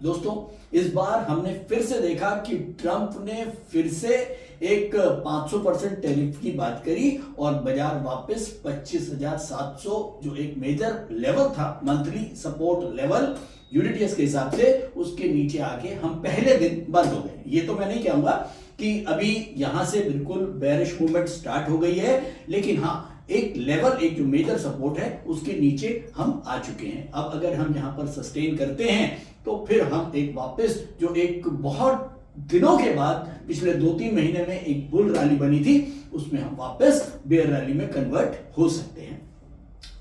दोस्तों, इस बार हमने फिर से देखा कि ट्रंप ने फिर से एक 500% टैरिफ की बात करी और बाजार वापस 25,700 जो एक मेजर लेवल था, मंथली सपोर्ट लेवल यूडीटीएस के हिसाब से, उसके नीचे आके हम पहले दिन बंद हो गए। ये तो मैं नहीं कहूंगा कि अभी यहां से बिल्कुल बेरिश मूवमेंट स्टार्ट हो गई है, लेकिन हाँ, एक लेवल, एक जो मेजर सपोर्ट है उसके नीचे हम आ चुके हैं। अब अगर हम यहां पर सस्टेन करते हैं तो फिर हम एक वापस जो एक बहुत दिनों के बाद पिछले 2-3 महीने में एक बुल रैली बनी थी, उसमें हम वापस बेयर रैली में कन्वर्ट हो सकते हैं।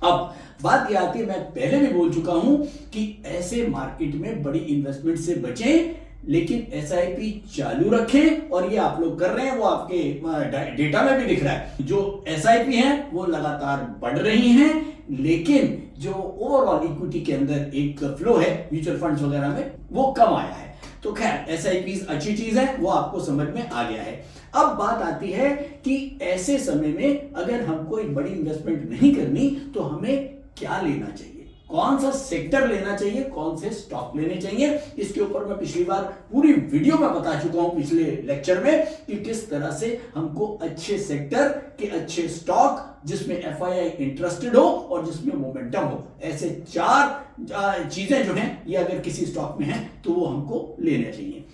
अब बात यह आती है, मैं पहले भी बोल चुका हूं कि ऐसे मार्केट में बड़ी इन्वेस्टमेंट से बचें, लेकिन एसआईपी चालू रखें। और ये आप लोग कर रहे हैं, वो आपके डेटा में भी दिख रहा है। जो एसआईपी हैं वो लगातार बढ़ रही हैं, लेकिन जो ओवरऑल इक्विटी के अंदर एक फ्लो है म्यूचुअल फंड्स वगैरह में, वो कम आया है। तो खैर, एसआईपी अच्छी चीज है, वो आपको समझ में आ गया है। अब बात आती है कि ऐसे समय में अगर हमको एक बड़ी इन्वेस्टमेंट नहीं करनी तो हमें क्या लेना चाहिए, कौन सा सेक्टर लेना चाहिए, कौन से स्टॉक लेने चाहिए। इसके ऊपर मैं पिछली बार पूरी वीडियो में बता चुका हूं, पिछले लेक्चर में, कि किस तरह से हमको अच्छे सेक्टर के अच्छे स्टॉक जिसमें एफआईआई इंटरेस्टेड हो और जिसमें मोमेंटम हो, ऐसे 4 चीजें जो हैं ये अगर किसी स्टॉक में हैं तो वो हमको लेने चाहिए।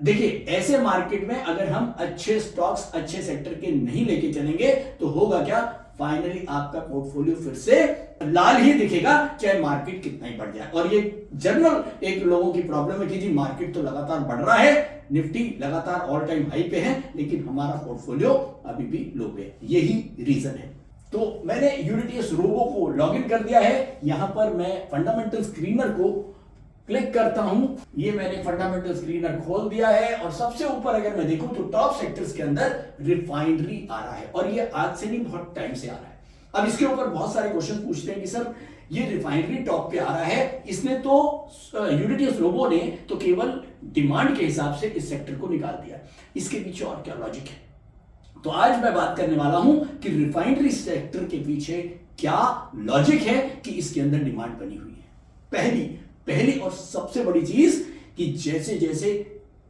देखिए, ऐसे मार्केट में अगर हम अच्छे स्टॉक्स, अच्छे सेक्टर के नहीं लेके चलेंगे तो होगा क्या, फाइनली आपका पोर्टफोलियो फिर से लाल ही दिखेगा, चाहे मार्केट कितना ही बढ़ जाए। और ये जनरल एक लोगों की प्रॉब्लम है कि जी मार्केट तो लगातार बढ़ रहा है, निफ्टी लगातार ऑल टाइम हाई पे है, लेकिन हमारा पोर्टफोलियो अभी भी लो पे। यही रीजन है। तो मैंने यूडीटीएस रोबो को लॉग इन कर दिया है। यहां पर मैं फंडामेंटल स्क्रीनर को क्लिक करता हूं। ये मैंने फंडामेंटल स्क्रीनर खोल दिया है और सबसे ऊपर अगर मैं देखूं तो टॉप सेक्टर्स के अंदर रिफाइनरी आ रहा है, और ये आज से नहीं, बहुत टाइम से आ रहा है। अब इसके ऊपर बहुत सारे क्वेश्चन पूछते हैं कि सर ये रिफाइनरी टॉप पे आ रहा है, इसने तो यूडीटीएस रोबो ने तो केवल डिमांड के हिसाब से इस सेक्टर को निकाल दिया, इसके पीछे और क्या लॉजिक है। तो आज मैं बात करने वाला हूं कि रिफाइनरी सेक्टर के पीछे क्या लॉजिक है कि इसके अंदर डिमांड बनी हुई है। पहली और सबसे बड़ी चीज कि जैसे जैसे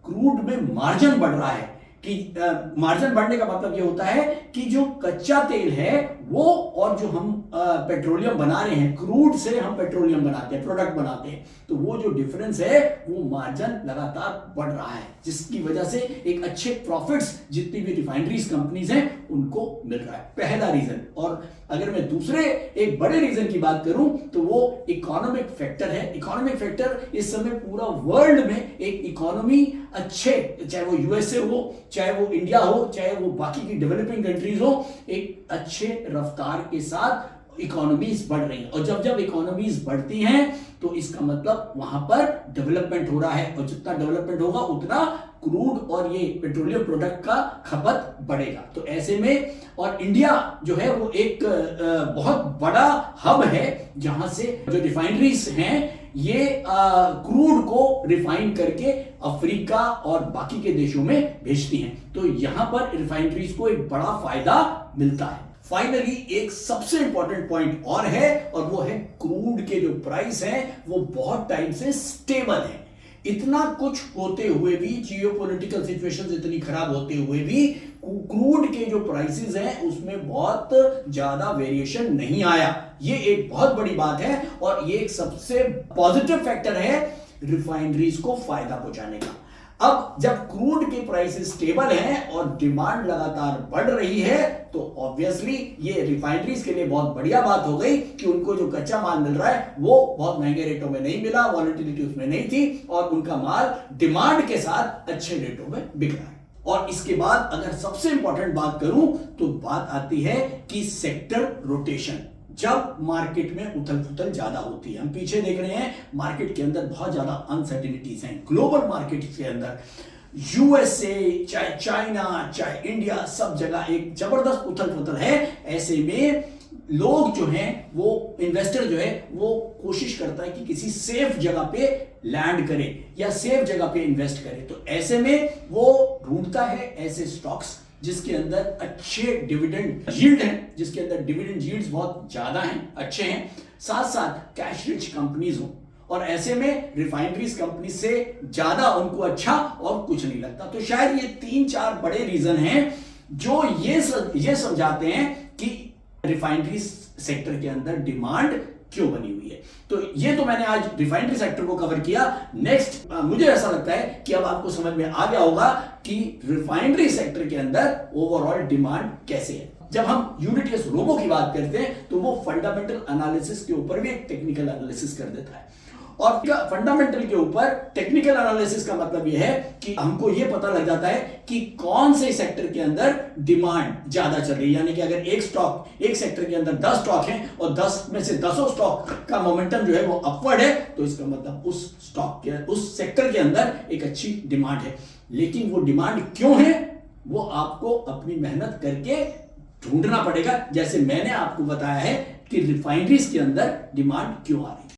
क्रूड में मार्जिन बढ़ रहा है, कि मार्जिन बढ़ने का मतलब ये होता है कि जो कच्चा तेल है वो, और जो हम पेट्रोलियम बना रहे हैं, क्रूड से हम पेट्रोलियम बनाते हैं, प्रोडक्ट बनाते हैं, तो वो जो डिफरेंस है वो मार्जिन लगातार बढ़ रहा है, जिसकी वजह से एक अच्छे प्रॉफिट्स जितनी भी रिफाइनरीज कंपनीज हैं उनको मिल रहा है। पहला रीजन। और अगर मैं दूसरे एक बड़े रीजन की बात करूं तो वो इकोनॉमिक फैक्टर है। इकोनॉमिक फैक्टर, इस समय पूरा वर्ल्ड में एक इकोनॉमी अच्छे, चाहे वो यूएसए हो, चाहे वो इंडिया हो, चाहे वो बाकी की डेवलपिंग कंट्रीज हो, एक अच्छे रफ्तार के साथ इकोनॉमीज बढ़ रही हैं। और जब इकोनॉमीज बढ़ती हैं तो इसका मतलब वहां पर डेवलपमेंट हो रहा है, और जितना डेवलपमेंट होगा उतना क्रूड और ये पेट्रोलियम प्रोडक्ट का खपत बढ़ेगा। तो ऐसे में, और इंडिया जो है वो एक बहुत बड़ा हब है जहां से जो रिफाइनरीज हैं ये क्रूड को रिफाइन करके अफ्रीका और बाकी के देशों में भेजती हैं। तो यहां पर रिफाइनरीज को एक बड़ा फायदा मिलता है। फाइनली एक सबसे इंपॉर्टेंट पॉइंट और है, और वो है क्रूड के जो प्राइस हैं वो बहुत टाइम से स्टेबल है। इतना कुछ होते हुए भी, जियोपॉलिटिकल सिचुएशंस इतनी खराब होते हुए भी, क्रूड के जो प्राइसेस हैं उसमें बहुत ज्यादा वेरिएशन नहीं आया। ये एक बहुत बड़ी बात है, और ये एक सबसे पॉजिटिव फैक्टर है रिफाइनरीज को फायदा पहुंचाने का। अब जब क्रूड के प्राइसेस स्टेबल हैं और डिमांड लगातार बढ़ रही है, तो ऑब्वियसली ये रिफाइनरीज के लिए बहुत बढ़िया बात हो गई कि उनको जो कच्चा माल मिल रहा है वो बहुत महंगे रेटों में नहीं मिला, वॉलेटिलिटी उसमें नहीं थी, और उनका माल डिमांड के साथ अच्छे रेटों में बिक रहा है। और इसके बाद अगर सबसे इंपॉर्टेंट बात करूं तो बात आती है कि सेक्टर रोटेशन। जब मार्केट में उथल पुथल ज्यादा होती है, हम पीछे देख रहे हैं मार्केट के अंदर बहुत ज्यादा अनसर्टिनिटीज हैं, ग्लोबल मार्केट के अंदर यूएसए, चाहे चाइना, चाहे इंडिया, सब जगह एक जबरदस्त उथल पुथल है। ऐसे में लोग जो हैं, वो इन्वेस्टर जो है वो कोशिश करता है कि किसी सेफ जगह पे लैंड करे या सेफ जगह पे इन्वेस्ट करे। तो ऐसे में वो ढूंढता है ऐसे स्टॉक्स जिसके अंदर अच्छे डिविडेंड यील्ड हैं, जिसके अंदर डिविडेंड यील्ड्स बहुत ज्यादा हैं, अच्छे हैं, साथ साथ कैश रिच कंपनीज हो, और ऐसे में रिफाइनरीज कंपनी से ज्यादा उनको अच्छा और कुछ नहीं लगता। तो शायद ये 3-4 बड़े रीजन हैं जो ये समझाते हैं कि रिफाइनरी सेक्टर के अंदर डिमांड क्यों बनी हुई है। तो ये तो मैंने आज रिफाइनरी सेक्टर को कवर किया। नेक्स्ट मुझे ऐसा लगता है कि अब आपको समझ में आ गया होगा कि रिफाइनरी सेक्टर के अंदर ओवरऑल डिमांड कैसे है। जब हम यूनिट केस रोबो की बात करते हैं तो वो फंडामेंटल एनालिसिस के ऊपर भी एक टेक्निकल एनालिसिस कर देता है, और फंडामेंटल के ऊपर टेक्निकल एनालिसिस का मतलब यह है कि हमको यह पता लग जाता है कि कौन से सेक्टर के अंदर डिमांड ज्यादा चल रही है। यानी कि अगर एक सेक्टर के अंदर 10 स्टॉक हैं और 10 में से 10 स्टॉक का मोमेंटम जो है वो अपवर्ड है, तो इसका मतलब उस सेक्टर के अंदर एक अच्छी डिमांड है। लेकिन वो डिमांड क्यों है वो आपको अपनी मेहनत करके ढूंढना पड़ेगा, जैसे मैंने आपको बताया है कि रिफाइनरीज के अंदर डिमांड क्यों आ रही है।